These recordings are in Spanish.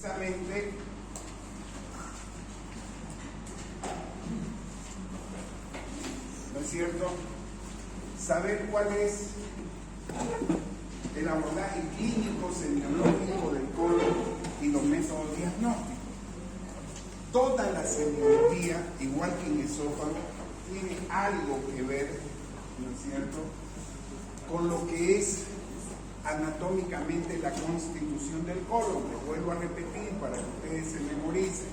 precisamente ¿no es cierto? Saber cuál es el abordaje clínico, semiológico del colon y los métodos diagnósticos. Toda la semiología, igual que en esófago, tiene algo que ver, ¿no es cierto?, con lo que es anatómicamente la constitución del colon. Lo vuelvo a repetir para que ustedes se memoricen.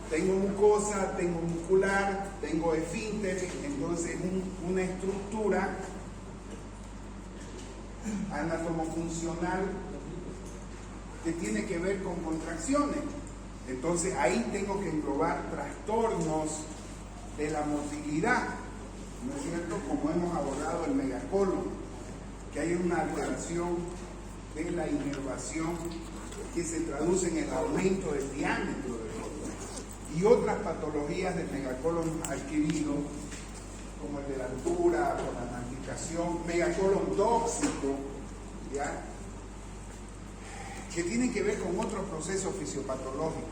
Tengo mucosa, tengo muscular, tengo esfínter, entonces una estructura anatomofuncional que tiene que ver con contracciones. Entonces ahí tengo que englobar trastornos de la motilidad, ¿no es cierto?, como hemos abordado el megacolon, que hay una alteración de la inervación que se traduce en el aumento del diámetro del colon, y otras patologías del megacolon adquirido, como el de la altura, por la magnificación, megacolon tóxico, ¿ya?, que tienen que ver con otros procesos fisiopatológicos.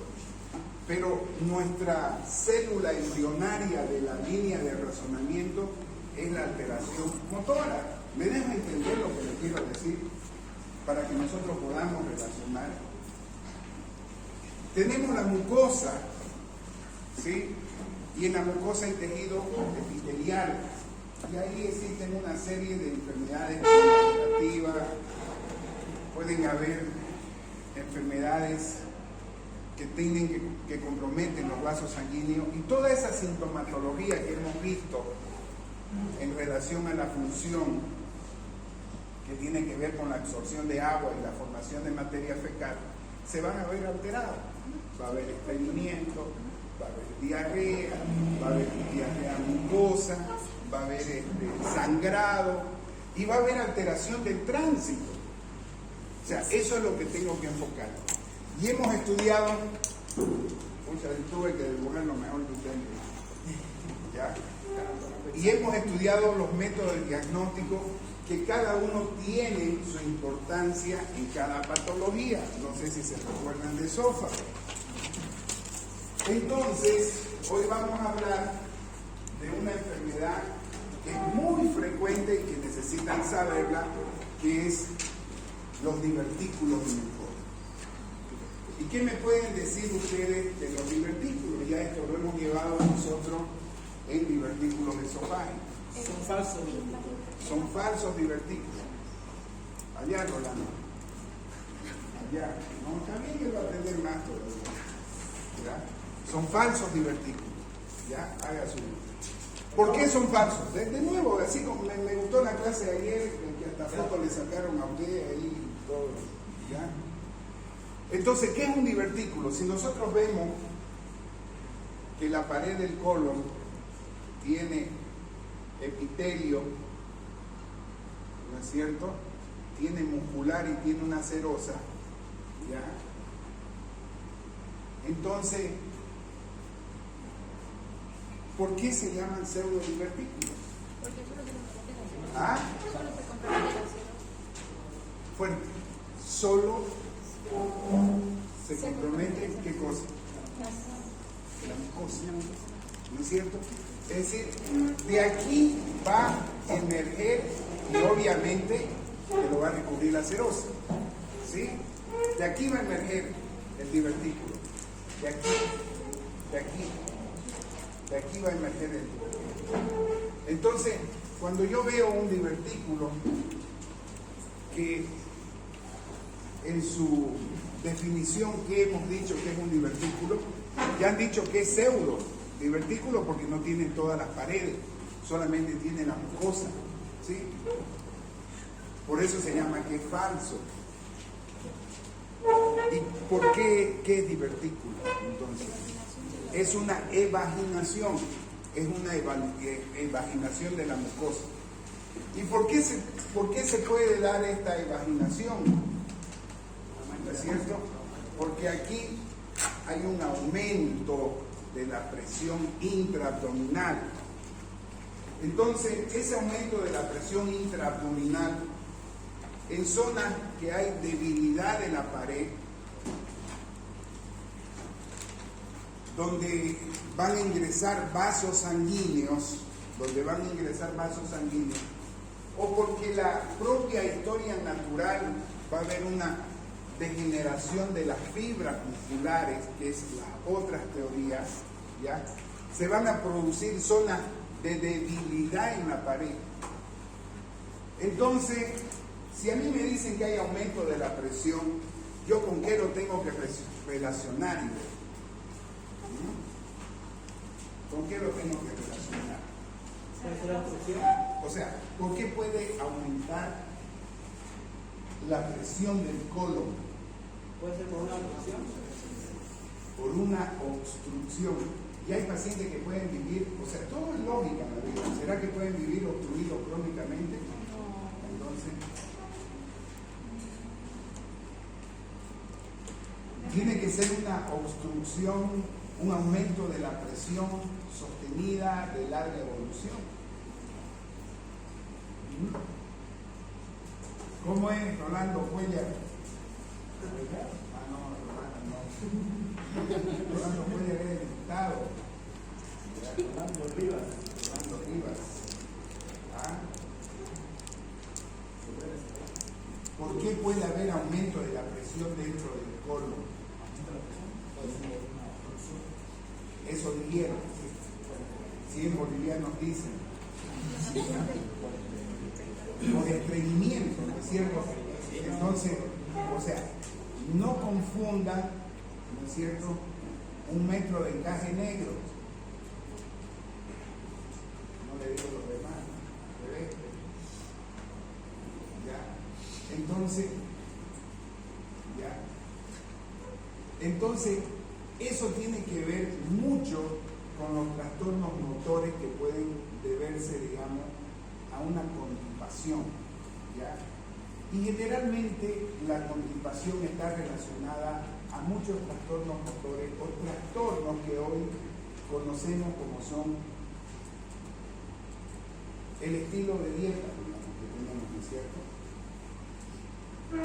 Pero nuestra célula embrionaria de la línea de razonamiento es la alteración motora. ¿Me deja entender lo que le quiero decir? Para que nosotros podamos relacionar. Tenemos la mucosa, ¿sí? Y en la mucosa hay tejido epitelial. Y ahí existen una serie de enfermedades degenerativas. Pueden haber enfermedades que comprometen los vasos sanguíneos, y toda esa sintomatología que hemos visto en relación a la función que tiene que ver con la absorción de agua y la formación de materia fecal, se van a ver alterados. Va a haber estreñimiento, va a haber diarrea, va a haber diarrea mucosa, va a haber sangrado, y va a haber alteración del tránsito. O sea, eso es lo que tengo que enfocar. Y hemos estudiado, tuve que dibujar lo mejor que ustedes, ¿ya? Y hemos estudiado los métodos de diagnóstico, que cada uno tiene su importancia en cada patología. No sé si se recuerdan de esófago. Entonces, hoy vamos a hablar de una enfermedad que es muy frecuente y que necesitan saberla, que es los divertículos en el colon. ¿Y qué me pueden decir ustedes de los divertículos? Ya esto lo hemos llevado nosotros en divertículos esofágicos. Son falsos. Son falsos divertículos. Allá, Rolando. Allá. No, también que va a aprender más todavía. ¿Ya? Son falsos divertículos. ¿Ya? Haga su. ¿Por qué son falsos? De nuevo, así como me gustó la clase de ayer, que hasta fotos le sacaron a usted ahí y todo. ¿Ya? Entonces, ¿qué es un divertículo? Si nosotros vemos que la pared del colon tiene epitelio, ¿no es cierto?, tiene muscular y tiene una serosa, ¿ya? Entonces, ¿por qué se llaman pseudodivertículos? ¿Ah? Fuerte. Solo se compromete, ¿qué cosa? La mucosa, ¿no es cierto? Es decir, de aquí va a emerger, y obviamente que lo va a recubrir la serosa, ¿sí? De aquí va a emerger el divertículo, de aquí va a emerger el divertículo. Entonces, cuando yo veo un divertículo que en su definición que hemos dicho que es un divertículo, ya han dicho que es pseudo divertículo porque no tiene todas las paredes, solamente tiene la mucosa, ¿sí? Por eso se llama que es falso. ¿Y por qué es divertículo? Entonces, es una evaginación, es una evaginación de la mucosa. ¿Y por qué se puede dar esta evaginación? ¿No es cierto? Porque aquí hay un aumento de la presión intraabdominal. Entonces, ese aumento de la presión intraabdominal en zonas que hay debilidad de la pared donde van a ingresar vasos sanguíneos, o porque la propia historia natural va a haber una degeneración de las fibras musculares, que es las otras teorías, ¿ya? Se van a producir zonas de debilidad en la pared. Entonces, si a mí me dicen que hay aumento de la presión, ¿yo con qué lo tengo que relacionar? ¿Con qué lo tengo que relacionar? O sea, ¿por qué puede aumentar la presión del colon? ¿Puede ser por una obstrucción? Por una obstrucción. Y hay pacientes que pueden vivir, o sea, todo es lógica en la vida. ¿Será que pueden vivir obstruidos crónicamente? Entonces, tiene que ser una obstrucción, un aumento de la presión sostenida de larga evolución. ¿Cómo es Rolando Cuellar? Ah, no, Rolando no. Rolando Cuellar es diputado. Rolando Rivas. ¿Ah? ¿Por qué puede haber aumento de la presión dentro del colon? Eso dijeron. Si en boliviano dicen. Por estreñimiento, ¿no es cierto? Entonces, o sea, no confundan, ¿no es cierto?, un metro de encaje negro. No le digo los demás, ¿ves? ¿Ya? Entonces, eso tiene que ver mucho con los trastornos motores que pueden deberse, digamos, a una constipación, ¿ya? Y generalmente la constipación está relacionada a muchos trastornos motores o trastornos que hoy conocemos como son el estilo de dieta, digamos, que tenemos, ¿no es cierto?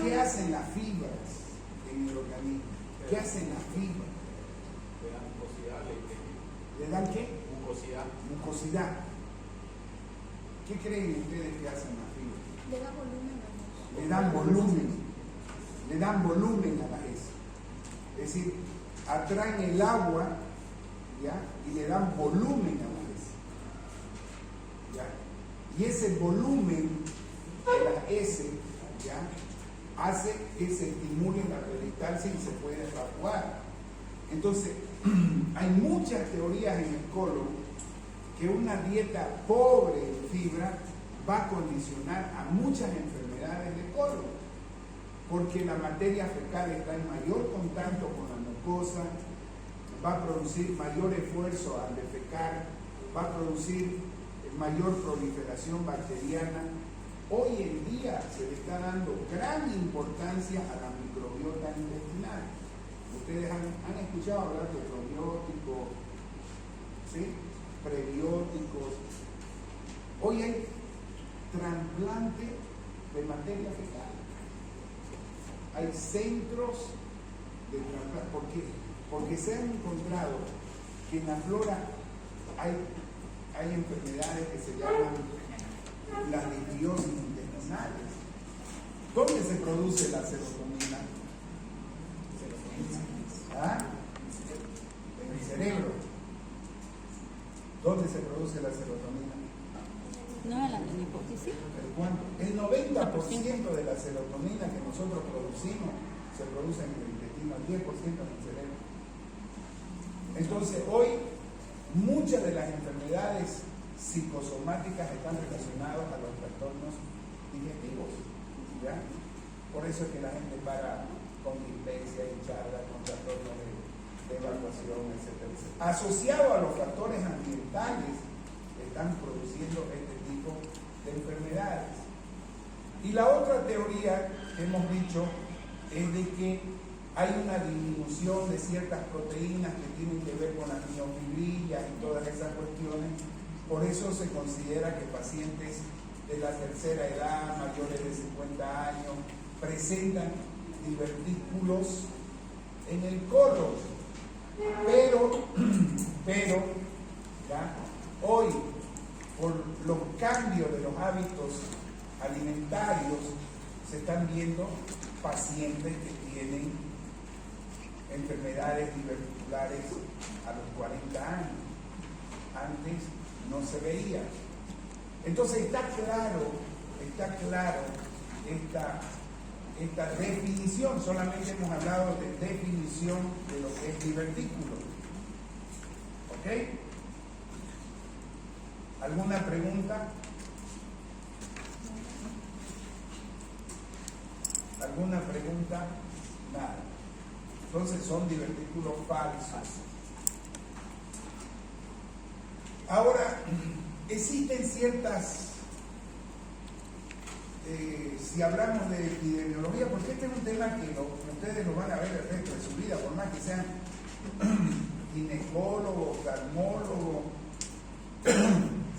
¿Qué hacen las fibras en el organismo? ¿Qué hacen las fibras? Le dan mucosidad. ¿Le dan qué? Mucosidad. Mucosidad. ¿Qué creen ustedes que hacen las fibras? Le da volumen a la Le dan volumen. Le dan volumen a la heces. Es decir, atraen el agua, ¿ya?, y le dan volumen a la heces, ¿ya? Y ese volumen de la heces, ¿ya?, hace que se estimule la peristalsis y se pueda evacuar. Entonces, hay muchas teorías en el colon que una dieta pobre en fibra va a condicionar a muchas enfermedades de colon, porque la materia fecal está en mayor contacto con la mucosa, va a producir mayor esfuerzo al defecar, va a producir mayor proliferación bacteriana. Hoy en día se le está dando gran importancia a la microbiota intestinal. Ustedes han escuchado hablar de probióticos, ¿sí?, prebióticos. Hoy hay trasplante de materia fecal. Hay centros de trasplante. ¿Por qué? Porque se han encontrado que en la flora hay enfermedades que se llaman las disbiosis intestinales. ¿Dónde se produce la serotonina? ¿Ah? En el cerebro. ¿Dónde se produce la serotonina? No, en la hipófisis. ¿Cuánto? El 90% de la serotonina que nosotros producimos se produce en el intestino, el 10% en el cerebro. Entonces, hoy muchas de las enfermedades psicosomáticas están relacionadas a los trastornos digestivos, ¿ya? Por eso es que la gente para con dispepsia, hinchada, con trastornos de evacuación, etcétera, etcétera. Asociado a los factores ambientales, están produciendo este tipo de enfermedades. Y la otra teoría que hemos dicho es de que hay una disminución de ciertas proteínas que tienen que ver con las miofibrillas y todas esas cuestiones. Por eso se considera que pacientes de la tercera edad, mayores de 50 años, presentan divertículos en el colon. Pero, ¿ya? Hoy, por los cambios de los hábitos alimentarios, se están viendo pacientes que tienen enfermedades diverticulares a los 40 años. Antes no se veía. Entonces está claro esta definición. Solamente hemos hablado de definición de lo que es divertículo. ¿Ok? ¿Alguna pregunta? ¿Alguna pregunta? Nada. Entonces son divertículos falsos. Ahora, existen ciertas, si hablamos de epidemiología, porque este es un tema que ustedes lo van a ver el resto de su vida, por más que sean ginecólogos, oftalmólogos,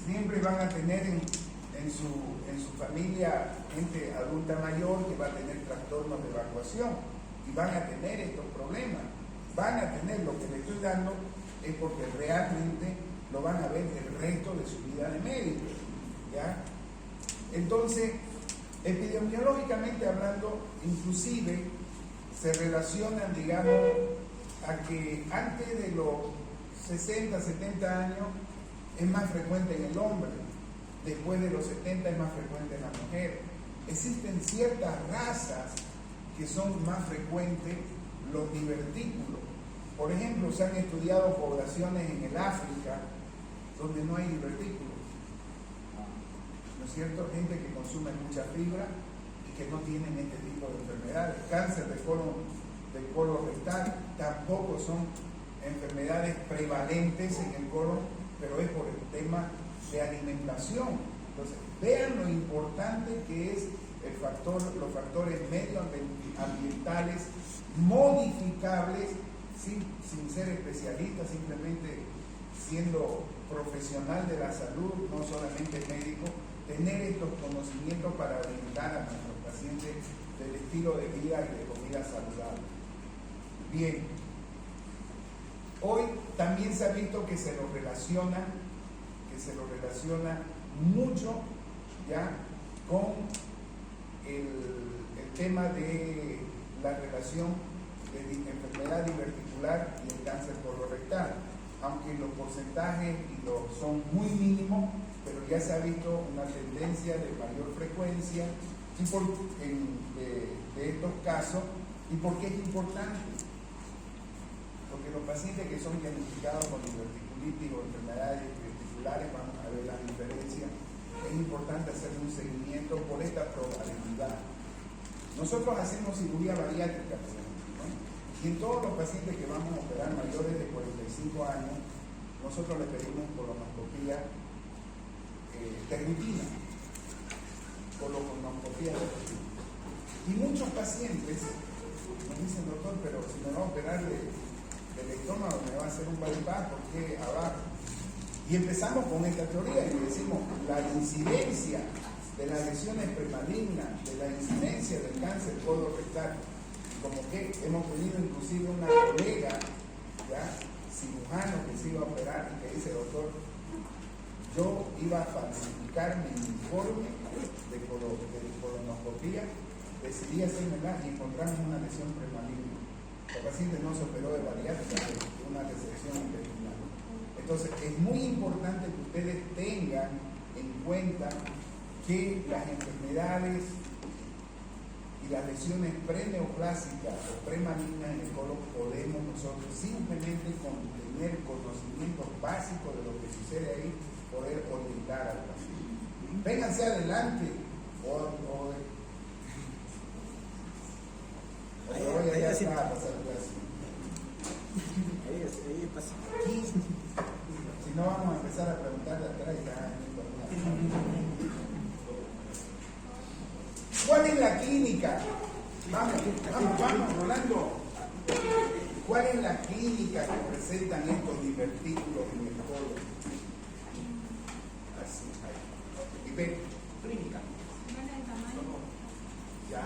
siempre van a tener en su familia gente adulta mayor que va a tener trastornos de evacuación y van a tener estos problemas. Van a tener, lo que les estoy dando es porque realmente lo van a ver el resto de su vida de médico, ¿ya? Entonces, epidemiológicamente hablando, inclusive se relacionan, digamos, a que antes de los 60, 70 años es más frecuente en el hombre, después de los 70 es más frecuente en la mujer. Existen ciertas razas que son más frecuentes los divertículos. Por ejemplo, se han estudiado poblaciones en el África donde no hay divertículos, ¿no es cierto? Gente que consume mucha fibra y que no tienen este tipo de enfermedades. Cáncer de colon rectal tampoco son enfermedades prevalentes en el colon, pero es por el tema de alimentación. Entonces, vean lo importante que es los factores medioambientales modificables sin ser especialista, simplemente siendo profesional de la salud, no solamente médico, tener estos conocimientos para brindar a nuestros pacientes del estilo de vida y de comida saludable. Bien, hoy también se ha visto que se lo relaciona mucho ya con el tema de la relación de enfermedad diverticular y el cáncer colorectal, aunque los porcentajes son muy mínimos, pero ya se ha visto una tendencia de mayor frecuencia de estos casos. ¿Y por qué es importante? Porque los pacientes que son diagnosticados con diverticulitis o enfermedades diverticulares, vamos a ver la diferencia, es importante hacer un seguimiento por esta probabilidad. Nosotros hacemos cirugía bariátrica, por ejemplo, ¿no? Y en todos los pacientes que vamos a operar mayores de 45 años, nosotros les pedimos colonoscopía de rutina, colonoscopía de rutina. Y muchos pacientes nos dicen, doctor, pero si me va a operar del estómago, me va a hacer un bypass, ¿por qué abajo? Y empezamos con esta teoría y le decimos, la incidencia de las lesiones premalignas, de la incidencia del cáncer colorectal, como que hemos tenido inclusive una colega, ¿ya?, cirujano que se iba a operar y que dice, doctor, yo iba a falsificar mi informe de colonoscopía, decidí hacérmela y encontramos una lesión premaligna. El paciente no se operó de bariátrica, de una resección intestinal. Entonces, es muy importante que ustedes tengan en cuenta que las enfermedades y las lesiones preneoplásicas o premalignas en el colon podemos nosotros simplemente con tener conocimientos básicos de lo que sucede ahí, poder orientar al paciente. Vénganse adelante o voy allá a pasar clase. Si no, vamos a empezar a preguntar de atrás y ya. ¿Cuál es la clínica? Vamos, Rolando. ¿Cuál es la clínica que presentan estos divertículos en el colon? Así, ahí. Y ven, clínica. Ya.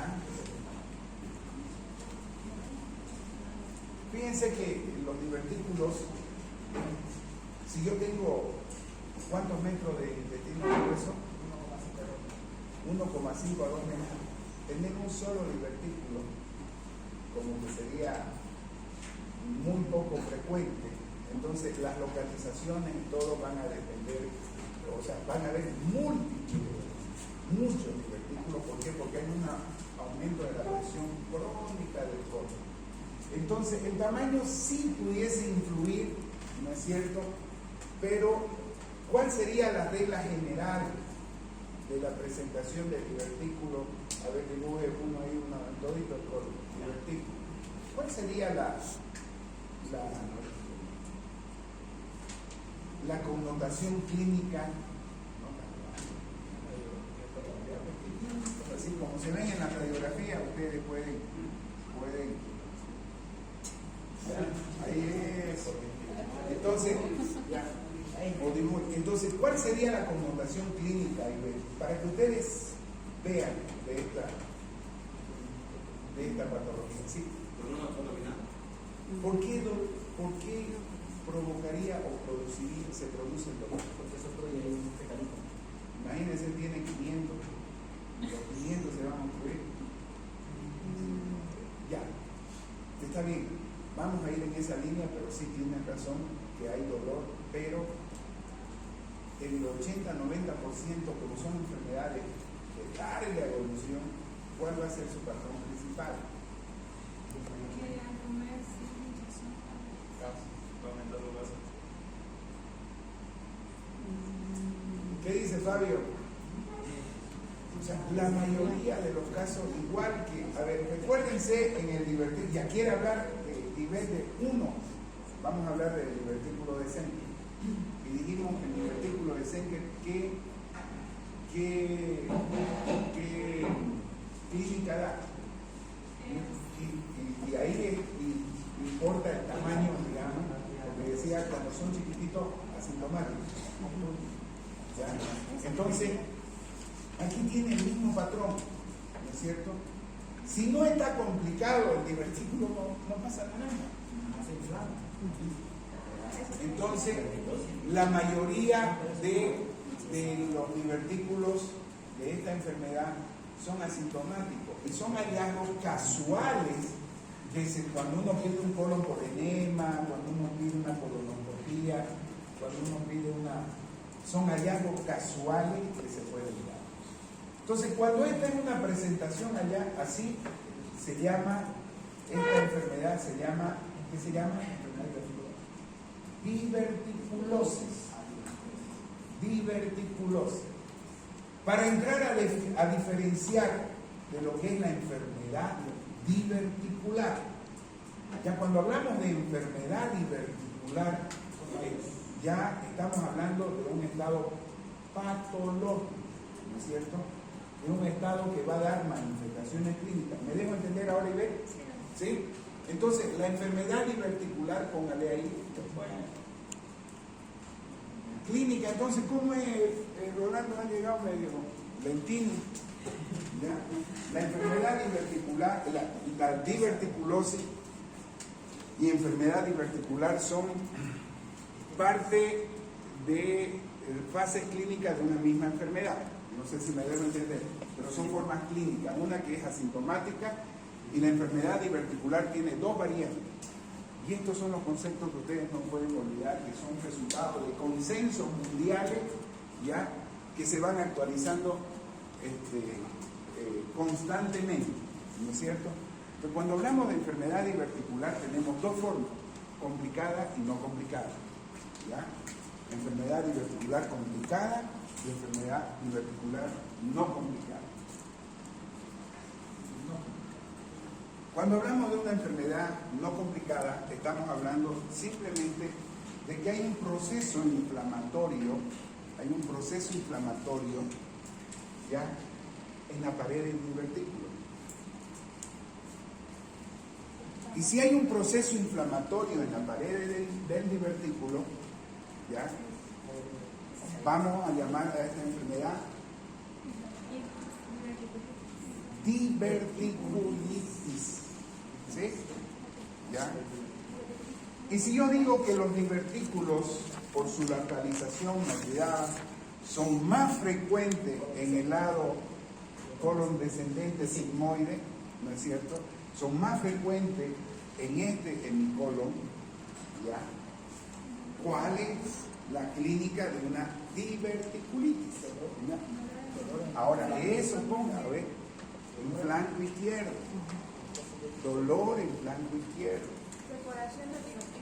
fíjense que los divertículos, si yo tengo, ¿cuántos metros de intestino grueso? 1,5 a 2 metros. Tener un solo divertículo, como que sería muy poco frecuente. Entonces las localizaciones y todo van a depender, o sea, van a haber muchos divertículos. ¿Por qué? Porque hay un aumento de la presión crónica del colon. Entonces el tamaño sí pudiese influir, ¿no es cierto? Pero ¿cuál sería la regla general de la presentación del divertículo? A ver, dibuje uno ahí, todito por divertículo. ¿Cuál sería la connotación clínica? Así como se ven en la radiografía, ustedes pueden ahí es. Entonces, ¿cuál sería la connotación clínica, para que ustedes vean de esta patología? ¿Sí? ¿Por qué provocaría o se produce el dolor? Porque eso produce un fecalismo. Imagínense, tiene 500, los 500 se van a ocurrir. Ya, está bien, vamos a ir en esa línea, pero sí tienen razón que hay dolor, pero el 80-90%, como son enfermedades de larga evolución, ¿cuál va a ser su patrón principal? ¿Qué dice Fabio? O sea, la mayoría de los casos, igual que, a ver, recuérdense en el divertículo, ya quiere hablar de nivel de 1, vamos a hablar del divertículo de Senker. Y dijimos en el divertículo de Senker que clínica da. Y ahí importa el tamaño, digamos, porque decía cuando son chiquititos, asintomáticos. ¿Ya? Entonces, aquí tiene el mismo patrón, ¿no es cierto? Si no está complicado el divertículo, no pasa nada. Entonces, la mayoría de los divertículos de esta enfermedad son asintomáticos y son hallazgos casuales cuando uno pide un colon por enema, cuando uno pide una colonoscopía, cuando uno pide son hallazgos casuales que se pueden dar. Entonces, cuando esta es una presentación allá, así se llama, esta enfermedad se llama, ¿qué se llama? Diverticulosis. Diverticulosis. Para entrar a diferenciar de lo que es la enfermedad diverticular. Ya cuando hablamos de enfermedad diverticular, ya estamos hablando de un estado patológico, ¿no es cierto? De un estado que va a dar manifestaciones clínicas. ¿Me dejo entender ahora y ver? ¿Sí? Entonces, la enfermedad diverticular, póngale ahí. Clínica, entonces, ¿cómo es? Rolando ha llegado medio lentino. ¿Ya? La enfermedad diverticular, la diverticulosis y enfermedad diverticular son parte de fases clínicas de una misma enfermedad. No sé si me debo entender, pero son formas clínicas. Una que es asintomática y la enfermedad diverticular tiene dos variantes. Y estos son los conceptos que ustedes no pueden olvidar, que son resultados de consensos mundiales, ¿ya? Que se van actualizando constantemente, ¿no es cierto? Pero cuando hablamos de enfermedad diverticular tenemos dos formas, complicada y no complicada, ¿ya? Enfermedad diverticular complicada y enfermedad diverticular no complicada. Cuando hablamos de una enfermedad no complicada, estamos hablando simplemente de que hay un proceso inflamatorio, ¿ya? En la pared del divertículo. Y si hay un proceso inflamatorio en la pared del divertículo, ¿ya? Vamos a llamar a esta enfermedad diverticulitis. ¿Sí? ¿Ya? Y si yo digo que los divertículos, por su localización mediada, son más frecuentes en el lado colon descendente sigmoide, ¿no es cierto? Son más frecuentes en este hemicolon, ¿ya? ¿Cuál es la clínica de una diverticulitis? ¿Ya? Ahora, eso ponga, a ver, en flanco izquierdo, dolor en flanco izquierdo. Perforación de divertículos.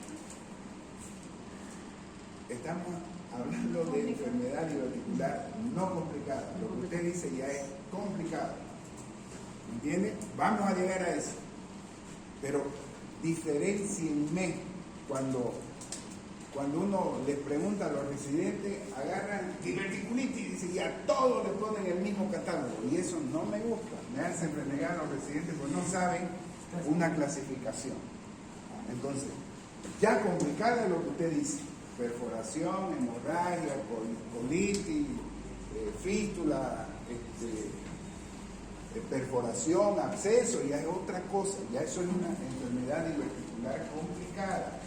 Estamos hablando de enfermedad diverticular no complicada. Lo que usted dice ya es complicado. ¿Entiende? Vamos a llegar a eso. Pero diferencienme cuando uno les pregunta a los residentes, agarran diverticulitis y dicen, y a todos le ponen el mismo catálogo. Y eso no me gusta. Me hacen renegar a los residentes porque no saben una clasificación. Entonces, ya complicada es lo que usted dice. Perforación, hemorragia, colitis, fístula, perforación, absceso, ya es otra cosa, ya eso es una enfermedad diverticular complicada.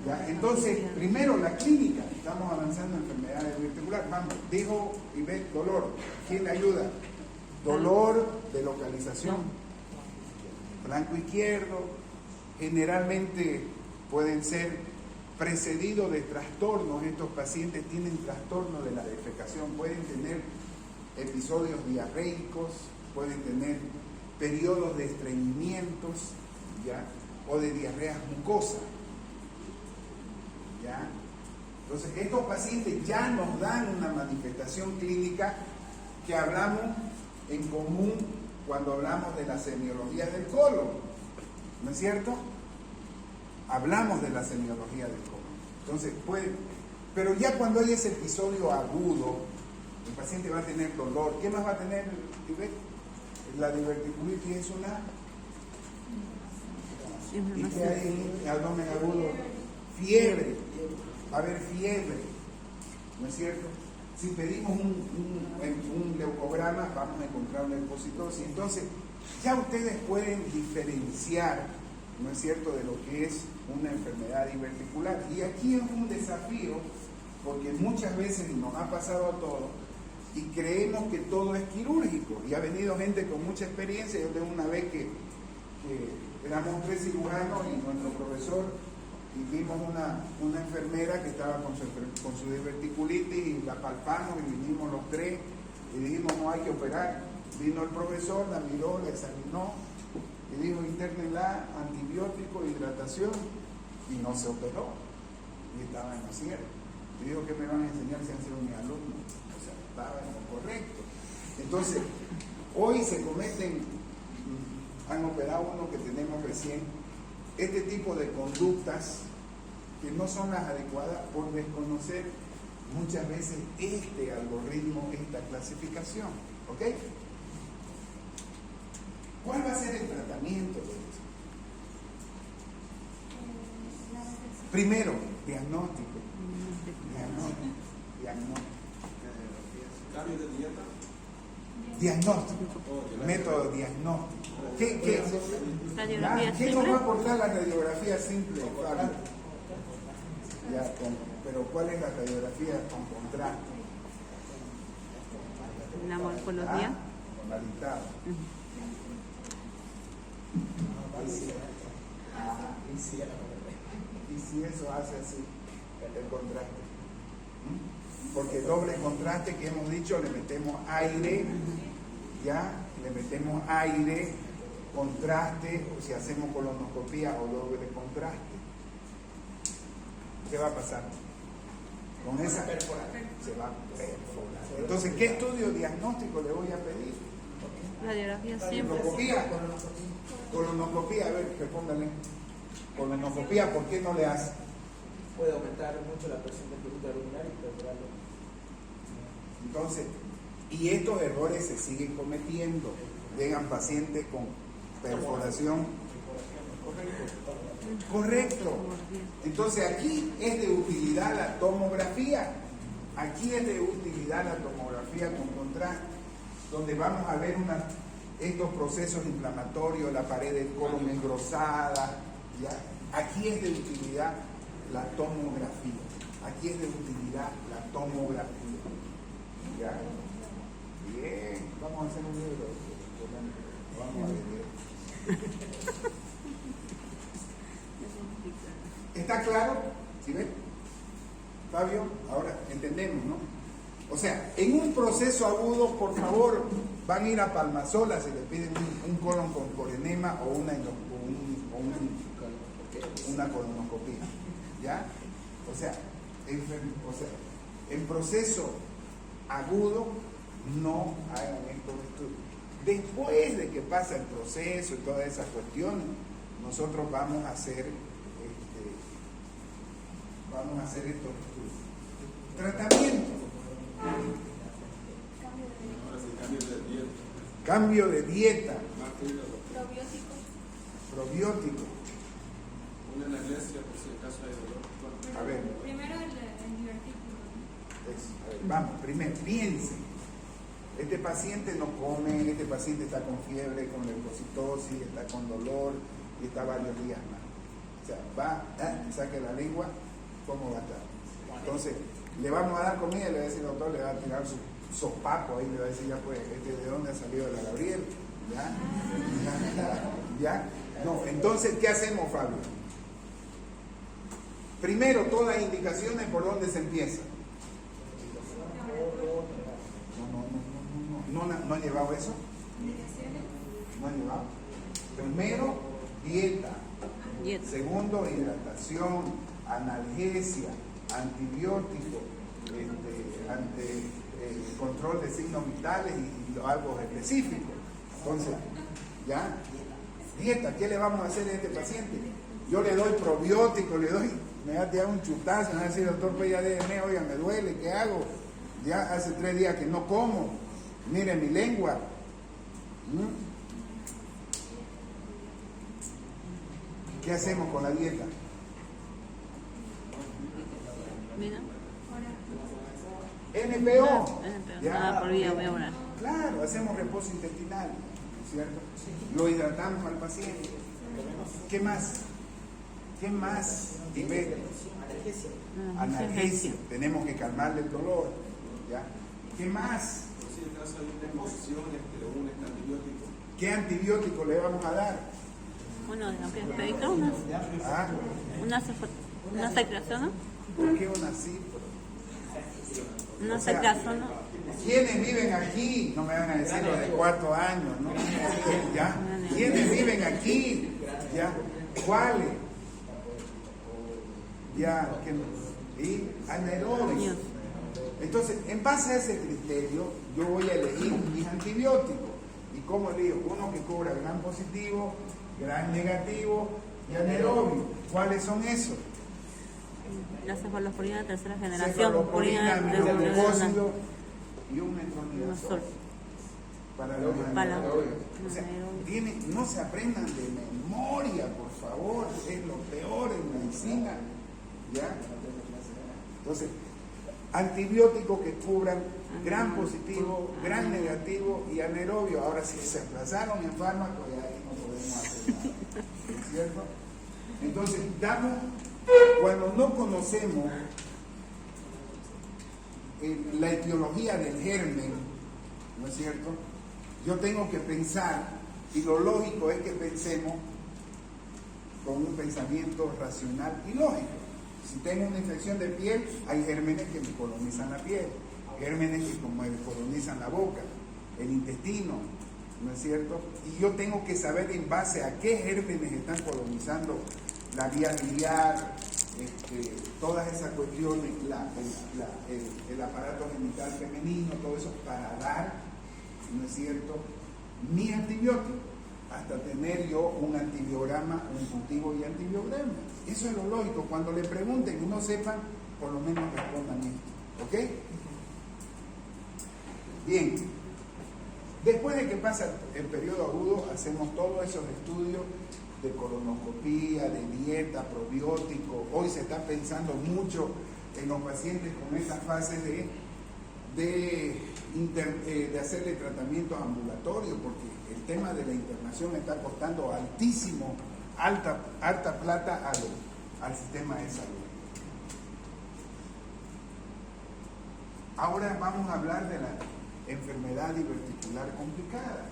Ya, entonces, primero la clínica, estamos avanzando en enfermedades diverticulares. Vamos, dijo Ivette, dolor, ¿quién le ayuda? Dolor de localización, flanco izquierdo, generalmente pueden ser precedidos de trastornos. Estos pacientes tienen trastorno de la defecación, pueden tener episodios diarreicos, pueden tener periodos de estreñimientos, ¿ya? O de diarreas mucosas, ¿ya? Entonces, estos pacientes ya nos dan una manifestación clínica que hablamos en común cuando hablamos de la semiología del colon, ¿no es cierto? Hablamos de la semiología del colon. Entonces, pero ya cuando hay ese episodio agudo, el paciente va a tener dolor. ¿Qué más va a tener, Ivette? La diverticulitis es una... ¿Y qué hay en el abdomen agudo? Fiebre. Va a haber fiebre, ¿no es cierto? Si pedimos un leucograma, vamos a encontrar una leucocitosis. Entonces, ya ustedes pueden diferenciar, ¿no es cierto?, de lo que es una enfermedad diverticular. Y aquí es un desafío, porque muchas veces nos ha pasado a todos y creemos que todo es quirúrgico. Y ha venido gente con mucha experiencia. Yo tengo una vez que éramos 3 cirujanos y nuestro profesor, y vimos una enfermera que estaba con su diverticulitis y la palpamos y vinimos los 3 y dijimos no hay que operar. Vino el profesor, la miró, la examinó y dijo internenla, antibiótico, hidratación, y no se operó y estaba en lo cierto. Y dijo que me van a enseñar si han sido mis alumnos, o sea, estaba en lo correcto. Entonces, hoy se cometen, han operado uno que tenemos recién, este tipo de conductas que no son las adecuadas por desconocer muchas veces este algoritmo, esta clasificación. ¿Ok? ¿Cuál va a ser el tratamiento de esto? Primero, diagnóstico. ¿Cambio de dieta? Diagnóstico. Método diagnóstico. ¿Qué Radiografía nos va simple. a aportar la radiografía simple, Fabio? Pero ¿cuál es la radiografía con contraste? La morfología. Con la dictada. Y si eso hace así, el contraste. Porque doble contraste que hemos dicho, le metemos aire, ya, le metemos aire, contraste, o si hacemos colonoscopía o doble contraste. ¿Qué va a pasar? Con esa se va a perforar. Entonces, ¿qué estudio diagnóstico le voy a pedir? Radiografía simple. Colonoscopía. Colonoscopía, a ver, respóndale. Colonoscopía, ¿por qué no le hace? Puede aumentar mucho la presión del producto lunar y perforarlo. Entonces, y estos errores se siguen cometiendo. Llegan pacientes con perforación. Correcto. Entonces, aquí es de utilidad la tomografía. Aquí es de utilidad la tomografía con contraste, donde vamos a ver una estos procesos inflamatorios, la pared del colon engrosada, ¿ya? Aquí es de utilidad la tomografía. Aquí es de utilidad la tomografía. ¿Ya? Bien, vamos a hacer un libro. Vamos a ver. ¿Está claro? ¿Sí ven? Fabio, ahora entendemos, ¿no? O sea, en un proceso agudo, por favor, van a ir a Palmasola si le piden un colon con corenema o una colonoscopia. ¿Ya? O sea, en proceso agudo no hagan estos estudios. Después de que pasa el proceso y todas esas cuestiones, nosotros vamos a hacer estos estudios. Tratamiento. Cambio de dieta. Probiótico. Una analgesia por si acaso hay dolor. A ver. Primero el divertículo. A ver, vamos, primero, piensen. Este paciente no come, este paciente está con fiebre, con leucocitosis, está con dolor y está varios días más. O sea, va, saque la lengua, ¿cómo va a estar? Entonces, le vamos a dar comida y le va a decir, doctor, le va a tirar su sopapo ahí, le va a decir, ya pues, ¿de dónde ha salido la Gabriel? ¿Ya? ¿Ya? No, entonces, ¿qué hacemos, Fabio? Primero, todas las indicaciones por dónde se empieza. ¿No han llevado eso? ¿No han llevado? Primero, dieta. Segundo, hidratación, analgesia, antibiótico, control de signos vitales y algo específico. Entonces, ¿ya? Dieta, ¿qué le vamos a hacer a este paciente? Yo le doy probiótico, me da un chutazo, me va a decir, doctor, pues ya déjeme, oiga, me duele, ¿qué hago? Ya hace 3 días que no como, mire mi lengua. ¿Qué hacemos con la dieta? Mira. NPO. Nada por vía, voy a orar. Claro, hacemos reposo intestinal, ¿no es cierto? Lo hidratamos al paciente. ¿Qué más? ¿Qué más? Analgesia. Tenemos que calmarle el dolor. ¿Ya? ¿Qué más? Si en caso hay una infección, un antibiótico. ¿Qué antibiótico le vamos a dar? Bueno, de antibiótico, una secreción, ¿Por qué una cipro? una secreción, ¿Quiénes viven aquí? No me van a decir los de 4 años, ¿no? ¿Ya? ¿Quiénes viven aquí? ¿Ya? ¿Cuáles? ¿Ya? ¿Y? Anaerobios. Entonces, en base a ese criterio, yo voy a elegir mis antibióticos. ¿Y cómo elijo? Uno que cubra gran positivo, gran negativo y anaerobio. ¿Cuáles son esos? la cefalosporina de tercera generación, Cefalosporina, purina de metronidazol y un metronidazol para los anaerobios. O sea, no se aprendan de memoria, por favor, es lo peor en medicina. ¿Ya? Entonces, antibióticos que cubran gran positivo, gran negativo y anaerobio. Ahora, si se aplazaron en fármacos, ya ahí no podemos hacer nada. ¿No es cierto? Entonces, cuando no conocemos la etiología del germen, ¿no es cierto? Yo tengo que pensar, y lo lógico es que pensemos con un pensamiento racional y lógico. Si tengo una infección de piel, hay gérmenes que me colonizan la piel, gérmenes que me colonizan la boca, el intestino, ¿no es cierto? Y yo tengo que saber en base a qué gérmenes están colonizando la vía biliar, todas esas cuestiones, el aparato genital femenino, todo eso, para dar, ¿no es cierto?, mi antibiótico, hasta tener yo un antibiograma, un cultivo y antibiograma. Eso es lo lógico. Cuando le pregunten y no sepan, por lo menos respondan esto. ¿Ok? Bien. Después de que pasa el periodo agudo, hacemos todos esos estudios de colonoscopía, de dieta, probiótico. Hoy se está pensando mucho en los pacientes con estas fases de hacerle tratamientos ambulatorios, porque el tema de la internación está costando alta plata al sistema de salud. Ahora vamos a hablar de la enfermedad diverticular complicada.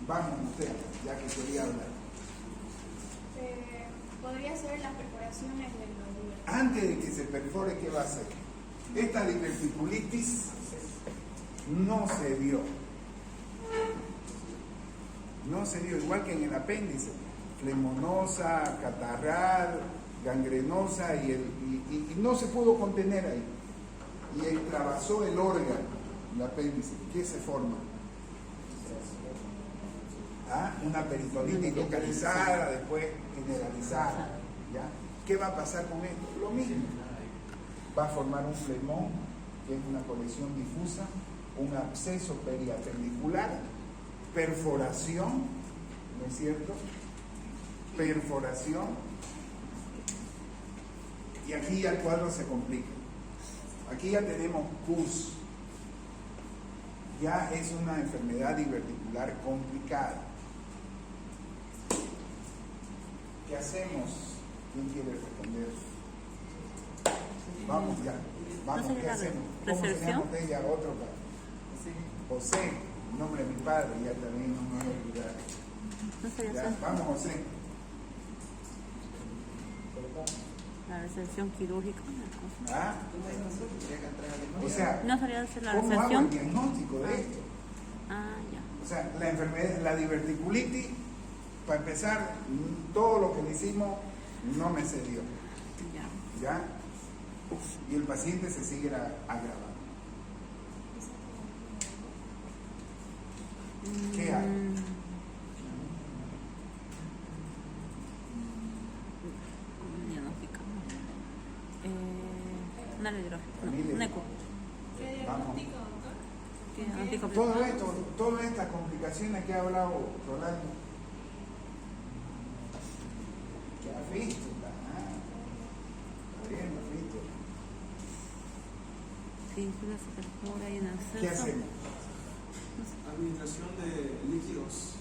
Vamos, usted, ya que quería hablar. Podría ser las perforaciones de los diverticulos. Antes de que se perfore, ¿qué va a hacer? Esta diverticulitis no se vio. No se vio, igual que en el apéndice. Flemonosa, catarral, gangrenosa y no se pudo contener ahí. Y extravasó el órgano, el apéndice. ¿Qué se forma? Una peritonitis localizada, después generalizada. ¿Ya? ¿Qué va a pasar con esto? Lo mismo. Va a formar un flemón, que es una colección difusa, un absceso periapendicular, perforación, ¿no es cierto? Perforación. Y aquí ya el cuadro se complica. Aquí ya tenemos pus. Ya es una enfermedad diverticular complicada. ¿Qué hacemos? ¿Quién quiere responder? Vamos ya. Vamos, ¿No sería ¿qué la hacemos? ¿Cómo se recepción? llama usted ya? Otro padre. José, el nombre de mi padre, ya también no me voy a olvidar. ¿No sería Ya, esa? vamos, José. La recepción quirúrgica. ¿Ah? O sea, ¿No sería hacer la ¿cómo hago el recepción? diagnóstico de esto? Ah, ya. O sea, la enfermedad, la diverticulitis, para empezar, todo lo que le hicimos no me cedió. Ya. ¿Ya? Y el paciente se sigue agravando. ¿Qué hay? Una radiológica. Familia. Un eco. ¿Qué Vamos. diagnóstico, doctor? ¿Qué ¿Qué anticomplejo? Todo esto, todas estas complicaciones que ha hablado Rolando, que has visto, está bien, lo has visto. Sí, una se perfora y un absceso. ¿Qué hacemos? Administración de líquidos.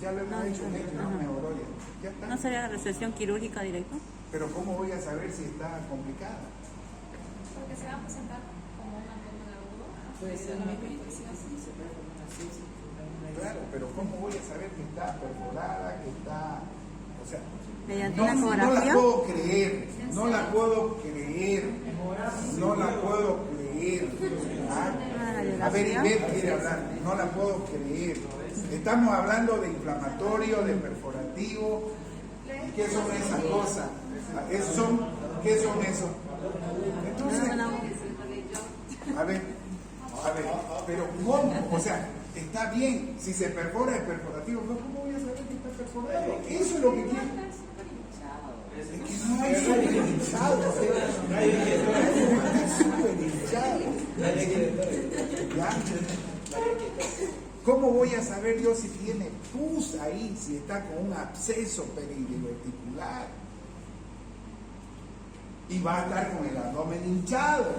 Ya lo hemos No, hecho, gente, no ajá. mejoró ya. Ya está. ¿No sería la recepción quirúrgica directa? Pero ¿cómo voy a saber si está complicada? Porque se va a presentar como una forma de agudo. Puede ser una una infección. se puede formar una sepsis, Claro, pero ¿cómo voy a saber que está perforada, que está... O sea, Mediante no, una no la ecografía. puedo creer, no la puedo creer, no la puedo creer. A ver, Ivette quiere hablar, no la puedo creer. Estamos hablando de inflamatorio, de perforativo. ¿Y qué son esas cosas? ¿Qué son esos? Entonces, a ver, pero ¿cómo? O sea, está bien, si se perfora es perforativo, pero ¿cómo voy a saber que está perforado? Eso es lo que quiero. Es que no hay súper hinchado. ¿Ya? ¿Cómo voy a saber yo si tiene pus ahí, si está con un absceso peridiverticular? Y va a estar con el abdomen hinchado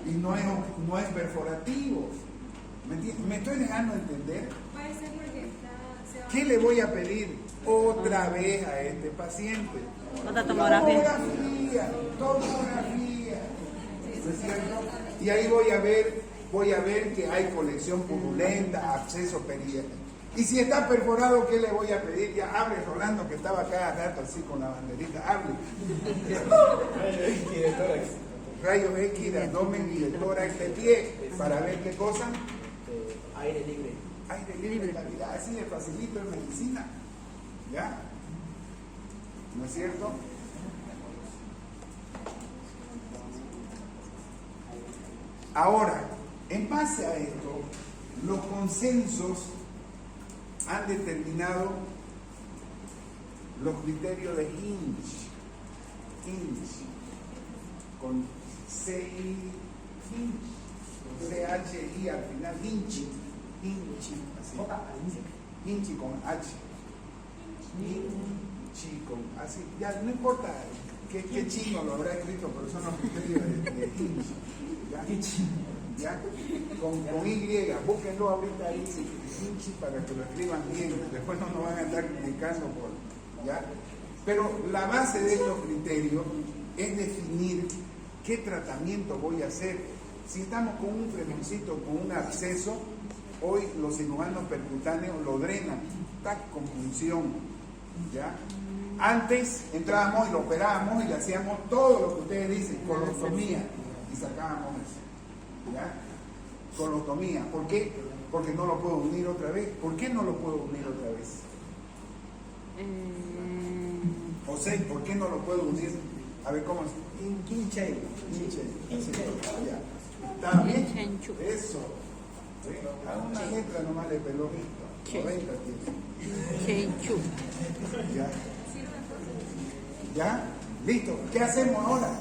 y no es perforativo. ¿Me estoy dejando entender? Puede ser porque se va. ¿Qué le voy a pedir otra vez a este paciente? Otra tomografía. Tomografía. ¿No es cierto? Y ahí voy a ver que hay colección purulenta, absceso peridiverticular. Y si está perforado, ¿qué le voy a pedir? Ya hable, Rolando, que estaba cada rato así con la banderita. Hable. Rayos X de abdomen y de tórax de pie. ¿Para ver qué cosa? Aire libre. Aire libre, la vida, así de facilito en medicina. ¿Ya? ¿No es cierto? Ahora, en base a esto, los consensos han determinado los criterios de Hinch, con C-I, C-H-I al final, Hinchi, así, Hinchi con H, Hinchi con, así, ya no importa qué chino lo habrá escrito, pero son los criterios de Hinch, ¿ya? ¿ya? Con Y, búsquenlo ahorita ahí, Hinchi, para que lo escriban bien, después no nos van a estar criticando por, ¿ya? Pero la base de estos criterios es definir qué tratamiento voy a hacer. Si estamos con un fremoncito, con un absceso, hoy los cirujanos percutáneos lo drenan, está con punción, ¿ya? Antes entrábamos y lo operábamos y le hacíamos todo lo que ustedes dicen, colostomía, y sacábamos eso, ¿ya? Colostomía. ¿Por qué? Porque no lo puedo unir otra vez. ¿Por qué no lo puedo unir otra vez? José, ¿por qué no lo puedo unir? A ver, ¿cómo es? Quinche. Ya. ¿Está bien? Eso. ¿Sí? A una letra nomás le peló. 90 tiene. Ya. ¿Ya? Listo. ¿Qué hacemos ahora?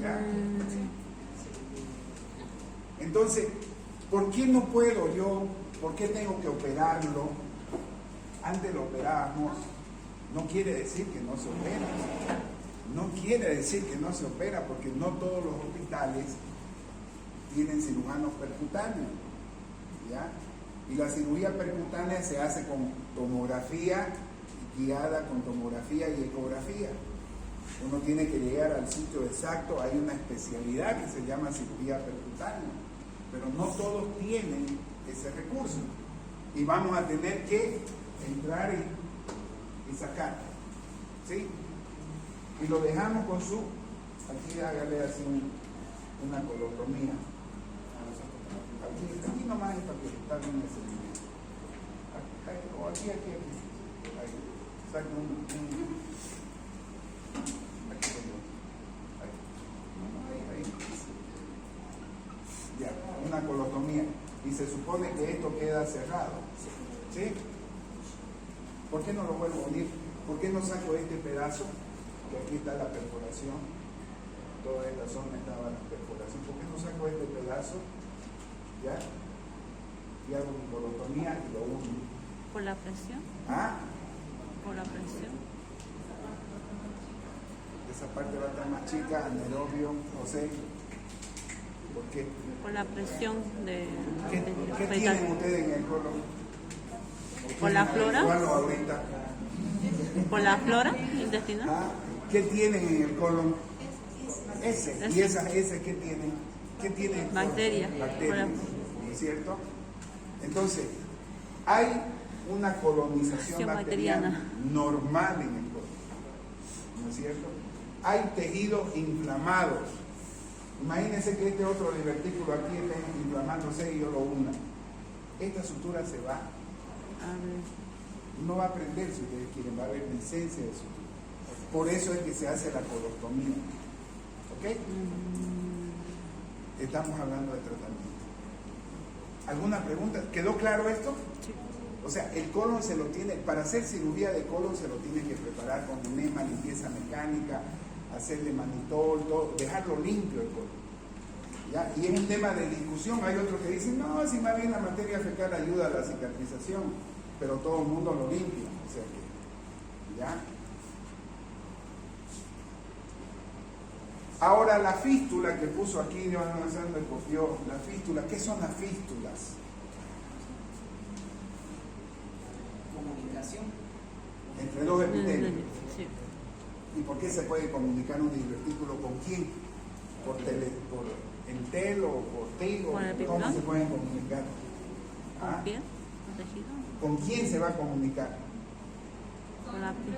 ¿Ya? Entonces, ¿por qué no puedo yo? ¿Por qué tengo que operarlo? Antes lo operábamos. No quiere decir que no se opera. No quiere decir que no se opera, porque no todos los hospitales tienen cirujanos percutáneos, ¿ya? Y la cirugía percutánea se hace con tomografía guiada, con tomografía y ecografía. Uno tiene que llegar al sitio exacto. Hay una especialidad que se llama cirugía percutánea, pero no todos tienen ese recurso. Y vamos a tener que entrar y sacar, ¿sí? Y lo dejamos con su, aquí hágale así una colostomía. Aquí nomás es para que está bien ese video. O aquí. Ahí. Saca aquí tengo. Ahí. Ya, una colostomía. Y se supone que esto queda cerrado. ¿Sí? ¿Por qué no lo vuelvo a unir? ¿Por qué no saco este pedazo? Que aquí está la perforación. Toda esta zona estaba la perforación. ¿Por qué no saco este pedazo? ¿Ya? Y hago mi colotomía y lo uno. ¿Por la presión? ¿Ah? ¿Por la presión? Esa parte va a estar más chica, anaerobio, José. ¿Por qué? Por la presión de... ¿Qué tienen ustedes en el colon? ¿Por la flora? Igual ahorita. ¿Por la flora intestinal? ¿Ah? ¿Qué tienen en el colon? Ese. ¿Y esas qué tienen? ¿Qué tienen? Bacterias. Bacterias, ¿no es cierto? Entonces, hay una colonización bacteriana normal en el colon, ¿no es cierto? Hay tejidos inflamados. Imagínense que este otro divertículo aquí está inflamándose y yo lo una. Esta sutura se va. No va a prender si ustedes quieren, va a haber licencia de sutura. Por eso es que se hace la colostomía. ¿Ok? Estamos hablando de tratamiento. ¿Alguna pregunta? ¿Quedó claro esto? Sí. O sea, el colon se lo tiene, para hacer cirugía de colon se lo tiene que preparar con enema, limpieza mecánica, hacerle manitol, todo, dejarlo limpio el colon. ¿Ya? Y es un tema de discusión. Hay otros que dicen, no, si más bien la materia fecal ayuda a la cicatrización, pero todo el mundo lo limpia. O sea que, ¿ya? Ahora la fístula que puso aquí, Dios no me copió, la fístula, ¿qué son las fístulas? Comunicación. Entre dos epitelios. Sí. ¿Y por qué se puede comunicar un divertículo con quién? ¿Por entel o por trigo? ¿Con el ¿Cómo pipilón? se pueden comunicar? ¿Con ¿Ah? piel? ¿Con tejido? ¿Con quién se va a comunicar? Con la piel.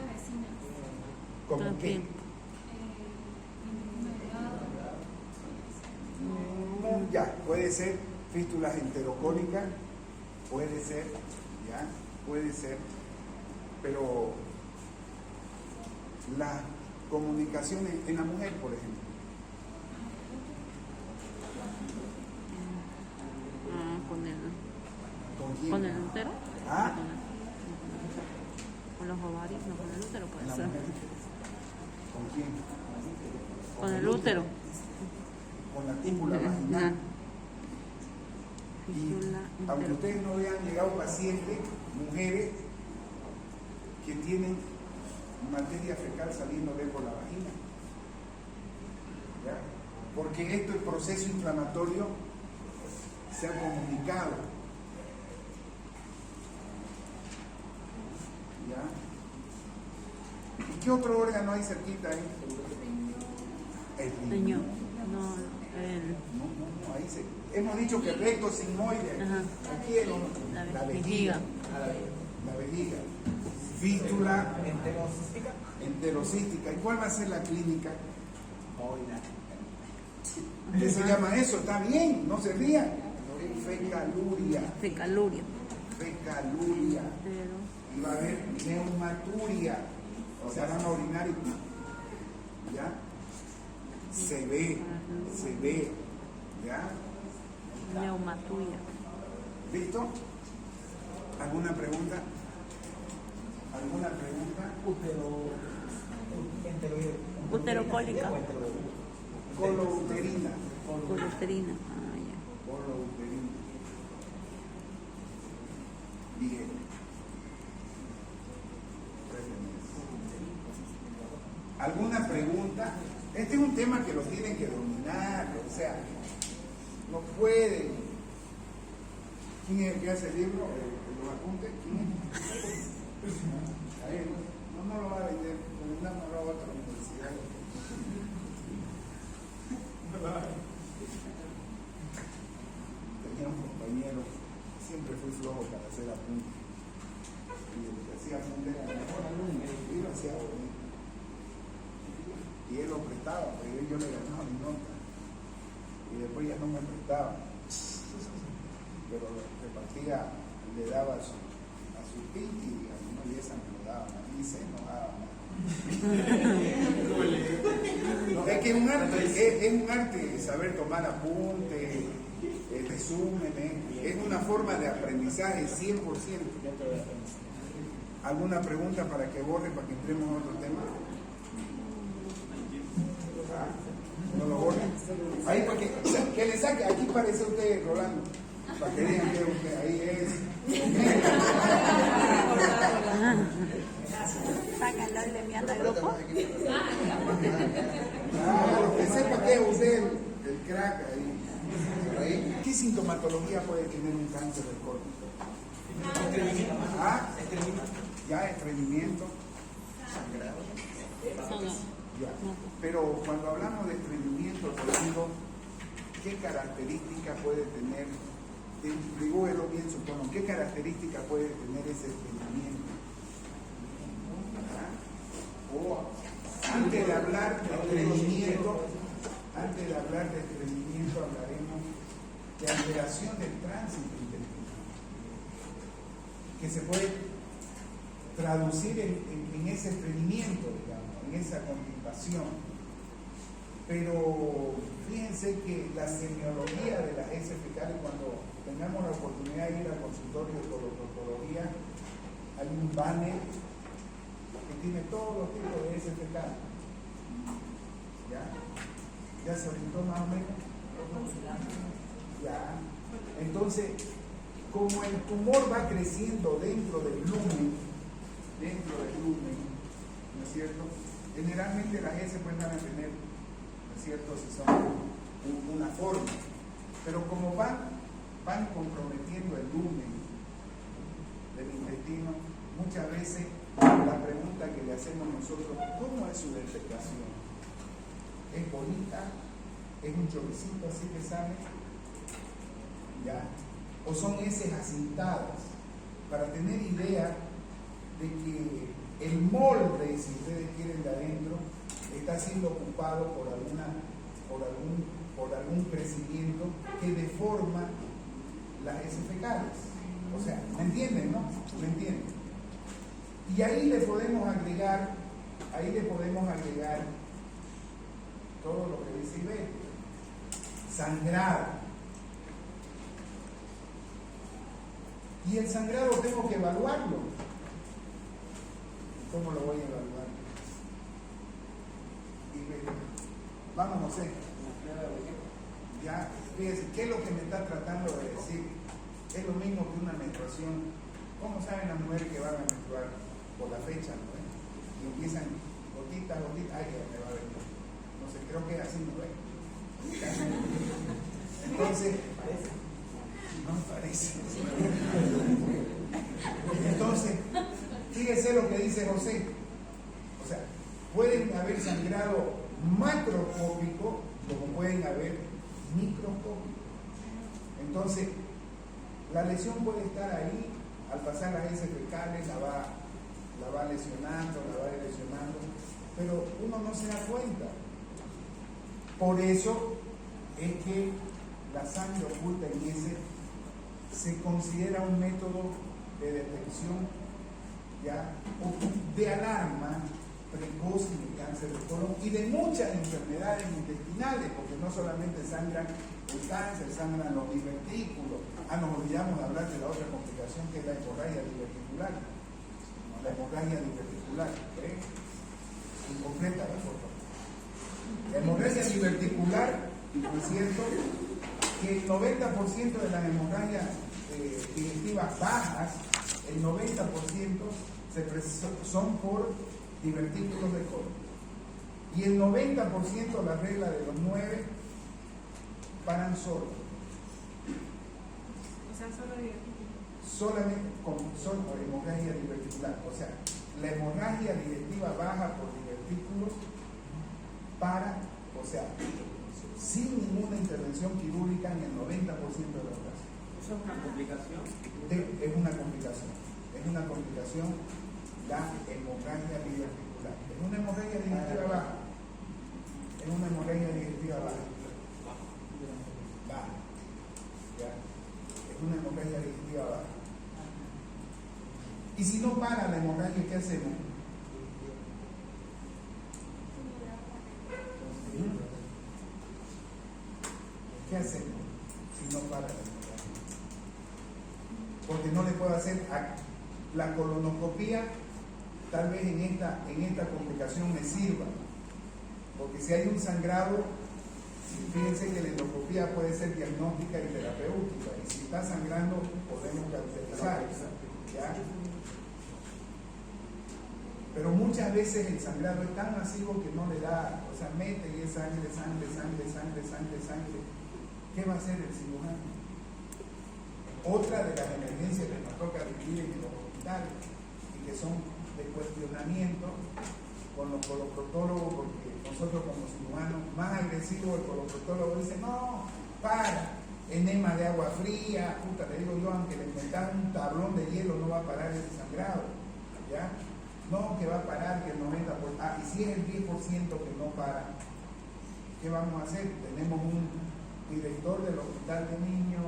¿Con Con la qué? piel. Ya, puede ser fístulas enterocónicas, puede ser, ya, puede ser, pero las comunicaciones en la mujer, por ejemplo. ¿Con quién? ¿Con el útero? ¿Ah? Con los ovarios, no, con el útero ¿En puede la ser. mujer? ¿Con quién? Con el útero. Con la cúpula vaginal. Y Fístula aunque entero. ustedes no vean llegado pacientes, mujeres que tienen materia fecal saliéndole por la vagina. ¿Ya? ¿Por porque este proceso inflamatorio se ha comunicado. ¿Ya? ¿Y qué otro órgano hay cerquita ahí? El Riñón. riñón. No, el, No, ahí se... Hemos dicho que recto sigmoide. Ajá. Aquí es la vejiga. vejiga. La vejiga. Fístula Enterocística. enterocística. ¿Y cuál va a ser la clínica? Oiga. ¿Qué se llama eso? Está bien, no se rían. Fecaluria. Fecaluria. Fecaluria. Pero, Y va a haber neumaturia. O sea, van a orinar y... ¿Ya? Se ve. ¿Ya? neumaturia. ¿Listo? ¿Alguna pregunta? ¿Alguna pregunta? Uterocólica. Colouterina. Coluterina. Ah, ya. Colouterina. Bien. ¿Alguna pregunta? Este es un tema que lo tienen que dominar, o sea, no pueden. ¿Quién es el que hace el libro? ¿Los apuntes? ¿Quién es? Ahí, no lo va a vender, no lo va a otra universidad. Tenía un compañero, siempre fui flojo para hacer apuntes. Y el que hacía apuntes era el mejor alumno, y lo hacía bonito. Y él lo prestaba, pero yo le ganaba mi nota. Y después ya no me prestaba. Pero repartía, le daba a su pinky, digamos, y esa me lo daba, y se enojaba. No, es que es un arte saber tomar apuntes, resúmenes, es una forma de aprendizaje 100%. ¿Alguna pregunta para que borre, para que entremos a otro tema? No lo borren. Ahí para que le saque, aquí parece usted, Rolando, para que digan que usted ahí es. Sácalo y le envían al grupo. Claro, que sepa que es usted el crack ahí. ¿Qué sintomatología puede tener un cáncer del colon? Ya, estreñimiento. Ya. Pero cuando hablamos de estreñimiento, te digo, ¿qué característica puede tener? Divúguelo bien, supongo. ¿Qué característica puede tener ese estreñimiento? O antes de hablar de estreñimiento, hablaremos de alteración del tránsito intestinal, que se puede traducir en ese estreñimiento, digamos, en esa constipación. Pero fíjense que la semiología de las heces fecales, cuando tengamos la oportunidad de ir al consultorio de coloproctología, hay un banner que tiene todos los tipos de heces fecales. ¿Ya se orientó más o menos? Ya. Entonces, como el tumor va creciendo dentro del lumen, ¿no es cierto? Generalmente las heces pues van a tener, ¿no es cierto?, si son una forma, pero como van comprometiendo el lumen del intestino, muchas veces la pregunta que le hacemos nosotros, ¿cómo es su defecación? ¿Es bonita? ¿Es un choricito así que sale? ¿Ya? ¿O son heces acintadas? Para tener idea de que el molde, si ustedes quieren, de adentro está siendo ocupado por algún crecimiento que deforma las heces fecales. O sea, ¿me entienden, no? ¿Me entienden? Y ahí le podemos agregar todo lo que dice Iber. Sangrado. Y el sangrado tengo que evaluarlo. ¿Cómo lo voy a evaluar? Vamos, José. Ya, fíjense, ¿qué es lo que me está tratando de decir? Es lo mismo que una menstruación. ¿Cómo saben las mujeres que van a menstruar? Por la fecha, ¿no? Y empiezan gotitas, ay, ya me va a venir. No sé, creo que es así, ¿no? Entonces, no parece. Entonces, fíjese lo que dice José. O sea, pueden haber sangrado macroscópico como pueden haber microscópico. Entonces, la lesión puede estar ahí, al pasar las heces fecales la va lesionando, pero uno no se da cuenta. Por eso es que la sangre oculta en heces se considera un método de detección, ya, de alarma precoz en el cáncer de colon y de muchas enfermedades intestinales, porque no solamente sangran el cáncer, sangran los divertículos. Nos olvidamos de hablar de la otra complicación que es la hemorragia diverticular. La hemorragia diverticular, ¿eh? Incompleta la foto. La hemorragia diverticular, ¿no es cierto? Que el 90% de las hemorragias digestivas bajas, el 90% son por divertículos de colon. Y el 90%, la regla de los 9, paran solos. O sea, solo divertículos. Solamente son por hemorragia diverticular. O sea, la hemorragia digestiva baja por divertículos para, o sea, sin ninguna intervención quirúrgica en el 90% de los casos. ¿Eso es una complicación? Es una complicación. Es una complicación la hemorragia diverticular. Es una hemorragia digestiva baja. Es una hemorragia digestiva baja. Baja. ¿Ya? Es una hemorragia digestiva baja. Y si no para la hemorragia, ¿qué hacemos? ¿Qué hacemos si no para la hemorragia? Porque no le puedo hacer la colonoscopía, tal vez en esta complicación me sirva. Porque si hay un sangrado, fíjense que la endoscopía puede ser diagnóstica y terapéutica. Y si está sangrando, podemos cauterizar. ¿Ya? Pero muchas veces el sangrado es tan masivo que no le da, o sea, mete y es sangre. ¿Qué va a hacer el cirujano? Otra de las emergencias que nos toca vivir en los hospitales y que son de cuestionamiento con los coloproctólogos, porque nosotros como cirujanos, más agresivos, el coloproctólogo dice, no, para, enema de agua fría, puta, le digo yo, aunque le metan un tablón de hielo no va a parar ese sangrado, ¿ya? No, que va a parar, que el 90%, y si es el 10% que no para, ¿qué vamos a hacer? Tenemos un director del hospital de niños,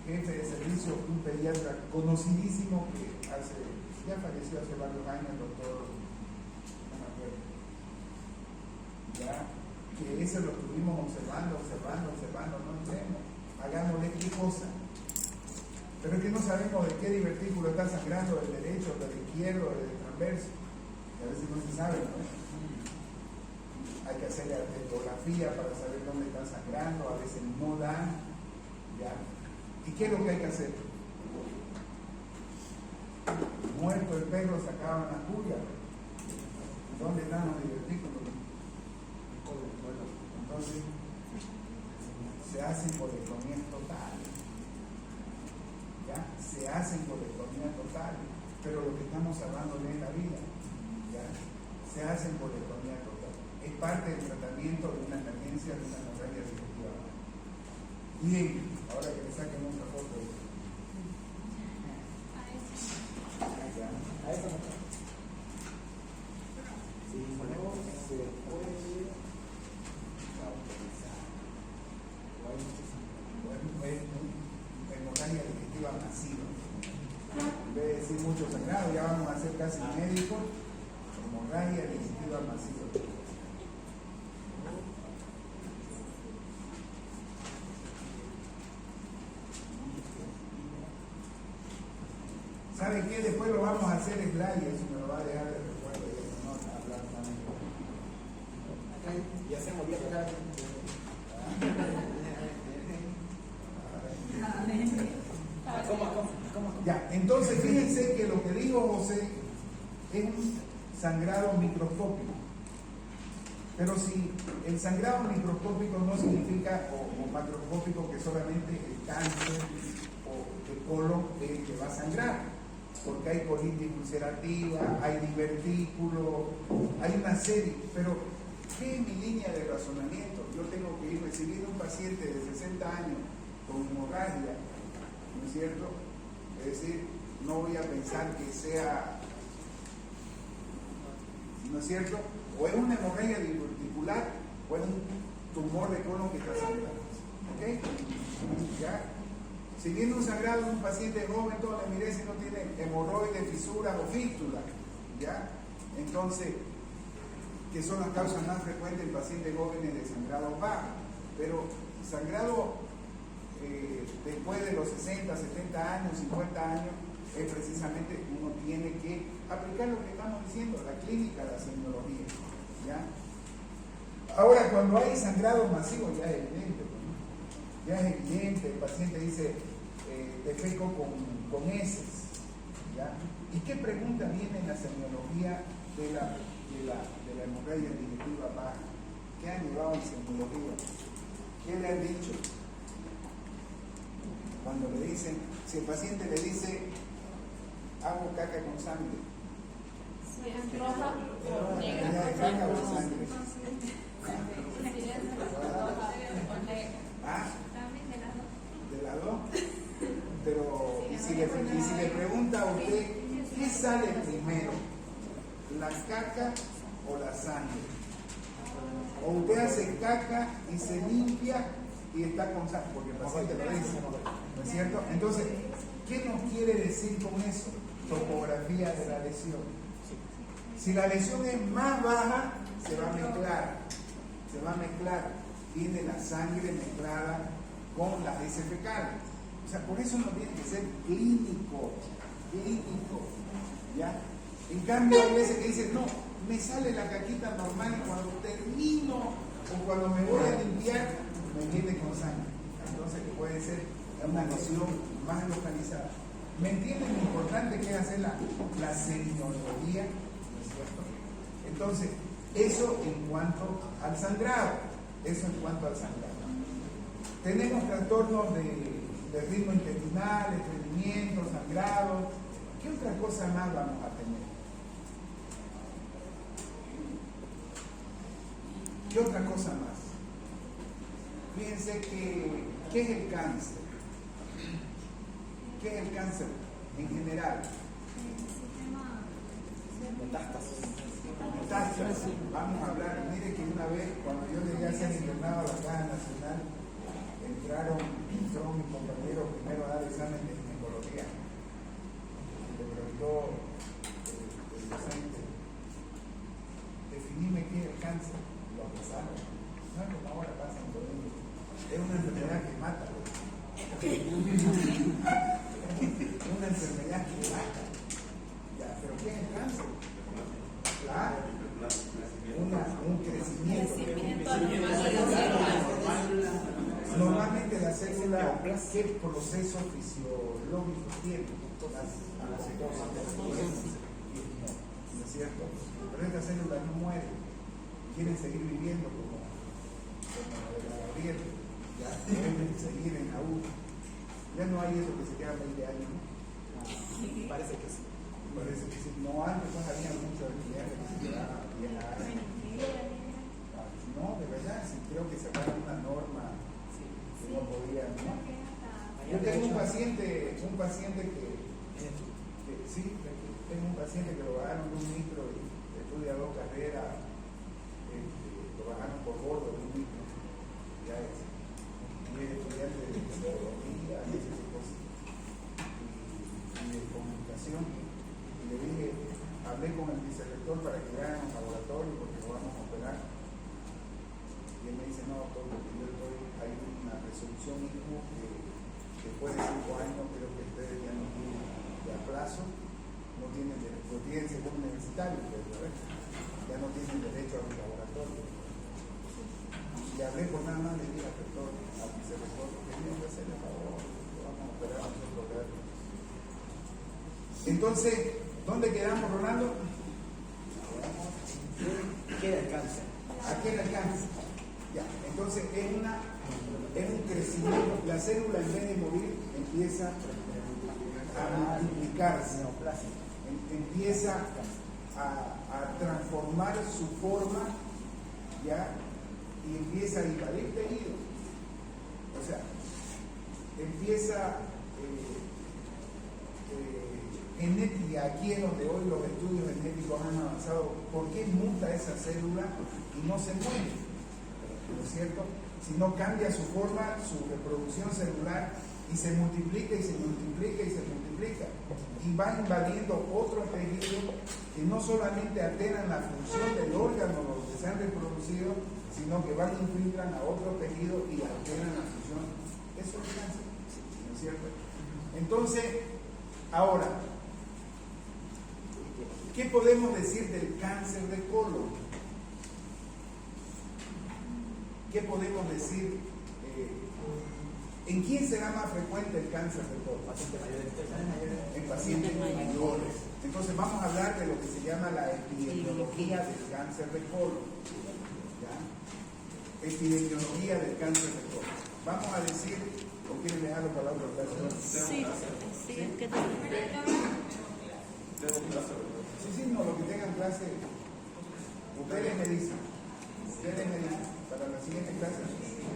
jefe de servicio, un pediatra conocidísimo que ya falleció hace varios años, el doctor, no me acuerdo, ya, que ese lo estuvimos observando, no entremos, hagámosle qué cosa. Pero es que no sabemos de qué divertículo está sangrando, del derecho, del izquierdo, del transverso, y a veces no se sabe, ¿no? Hay que hacer la arteriografía para saber dónde está sangrando, a veces no dan, ¿ya? ¿Y qué es lo que hay que hacer? Muerto el perro, sacaban la cuya. ¿Dónde están los divertículos? Entonces, se hacen colectomías totales. ¿Ya? Se hacen colectomías totales. Pero lo que estamos hablando es la vida. ¿Ya? Se hacen colectomías totales. Es parte del tratamiento de una emergencia, de una hemorragia digestiva. Bien, ahora que le saquen otra foto. A eso no. Si no se puede cauterizar. Bueno, es una hemorragia digestiva masiva. En vez de decir mucho sangrado, ya vamos a ser casi médicos. Hemorragia digestiva masiva. ¿Sabe qué? Después lo vamos a hacer slide, eso me lo va a dejar de recuerdo y eso no hablar también. Y hacemos 10 cada ¿Cómo? Ya, entonces fíjense que lo que dijo José es un sangrado microscópico. Pero si el sangrado microscópico no significa, o macroscópico, que solamente el cáncer o el colon es el que va a sangrar, porque hay colitis ulcerativa, hay divertículo, hay una serie, pero ¿qué es mi línea de razonamiento? Yo tengo que ir recibiendo un paciente de 60 años con hemorragia, ¿no es cierto? Es decir, no voy a pensar que sea, ¿no es cierto? O es una hemorragia diverticular o es un tumor de colon que está sangrando. ¿Ok? ¿Ya? Si viene un sangrado en un paciente joven, todo le miré si no tiene hemorroides, fisuras o fístulas, ¿ya? Entonces, que son las causas más frecuentes en pacientes jóvenes de sangrado bajo. Pero sangrado después de los 60, 70 años, 50 años, es precisamente uno tiene que aplicar lo que estamos diciendo, la clínica, la semiología, ¿ya? Ahora, cuando hay sangrado masivo, ya es evidente, ¿no? Ya es evidente, el paciente dice, defeco con heces, ¿ya? ¿Y qué pregunta viene en la semiología de la hemorragia digestiva baja? ¿Qué han llevado en semiología? ¿Qué le han dicho? Cuando le dicen, si el paciente le dice, hago caca con sangre. Si es roja o ¿Ya negra. es caca o sangre? Si es roja o negra. ¿Ah? También de las dos. ¿De las dos? Pero, y si le pregunta a usted, ¿qué sale primero? ¿La caca o la sangre? O usted hace caca y se limpia y está con sangre, porque el paciente lo dice, ¿no es cierto? Entonces, ¿qué nos quiere decir con eso? Topografía de la lesión. Si la lesión es más baja, se va a mezclar, tiene la sangre mezclada con las heces fecales. O sea, por eso no tiene que ser clínico, ¿ya? En cambio, hay veces que dicen, no, me sale la caquita normal y cuando termino o cuando me voy a limpiar, me viene con sangre. Entonces, puede ser una lesión más localizada. ¿Me entienden lo importante que es hacer la semiología? ¿No es cierto? Entonces, eso en cuanto al sangrado. Tenemos trastornos de ritmo intestinal, estreñimiento, sangrado. ¿Qué otra cosa más vamos a tener? ¿Qué otra cosa más? Fíjense que, ¿qué es el cáncer? ¿Qué es el cáncer en general? Metástasis. Vamos a hablar. Mire que una vez, cuando yo llegué a ser internado a la Caja Nacional, entró mi compañero primero a dar examen de ginecología. Le preguntó el docente, definime qué es el cáncer. Lo pasaron. No es como ahora pasa en Colombia. Es una enfermedad que mata. Una enfermedad que mata. Ya, pero ¿qué es el cáncer? Un crecimiento. Normalmente la célula, ¿qué proceso fisiológico tiene? La citosis, ¿no es cierto? Pero estas células no mueren, quieren seguir viviendo como la de Gabriel, ya quieren seguir en la U. Ya no hay eso que se queda 20 años, ¿no? Parece que sí. Parece que sí. No, antes pues había muchos estudiantes que se quedaban 10 años. No, de verdad, sí, creo que sacaron una norma que no podían, ¿no? Yo tengo un paciente que sí, tengo un paciente que lo bajaron de un micro y estudia 2 carreras, lo bajaron por bordo de un micro, ya es, y es estudiante de psicología y esas cosas, y de comunicación, y le dije, hablé con el vicerrector para que vayan al laboratorio porque lo vamos a operar, y él me dice, no, todo lo que yo estoy, hay una resolución mismo que después de 5 años creo que ustedes ya no tienen de aplazo, no tienen derecho, lo tienen según universitario, pero ya no tienen derecho a un laboratorio. Y hablé por nada más, le dije al rector, al vicerrector, que tienen que hacerle favor, lo vamos a operar nosotros. Entonces, ¿dónde quedamos, Ronaldo? ¿Qué era el cáncer? Aquí en el cáncer. Ya, entonces es un crecimiento. La célula en vez de morir empieza a multiplicarse, empieza a transformar su forma, ya, y empieza a invadir tejido. O sea, empieza genética, aquí es donde hoy los estudios genéticos han avanzado. ¿Por qué muta esa célula y no se muere? ¿No es cierto? Si no cambia su forma, su reproducción celular, y se multiplica y se multiplica y se multiplica, y va invadiendo otros tejidos que no solamente alteran la función del órgano donde se han reproducido, sino que van y infiltran a otro tejido y alteran la función. Eso es cáncer, ¿no es cierto? Entonces, ahora, ¿qué podemos decir del cáncer de colon? ¿Qué podemos decir? ¿En quién será más frecuente el cáncer de colon? En pacientes mayores. Entonces vamos a hablar de lo que se llama la epidemiología del cáncer de colon. ¿Ya? Epidemiología del cáncer de colon. Vamos a decir, ¿o quieren dejarlo para la otra clase? Sí, es que Sí, no, lo que tengan clase, ustedes me dicen para la siguiente clase.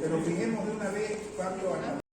Pero fijemos de una vez, Pablo, acá.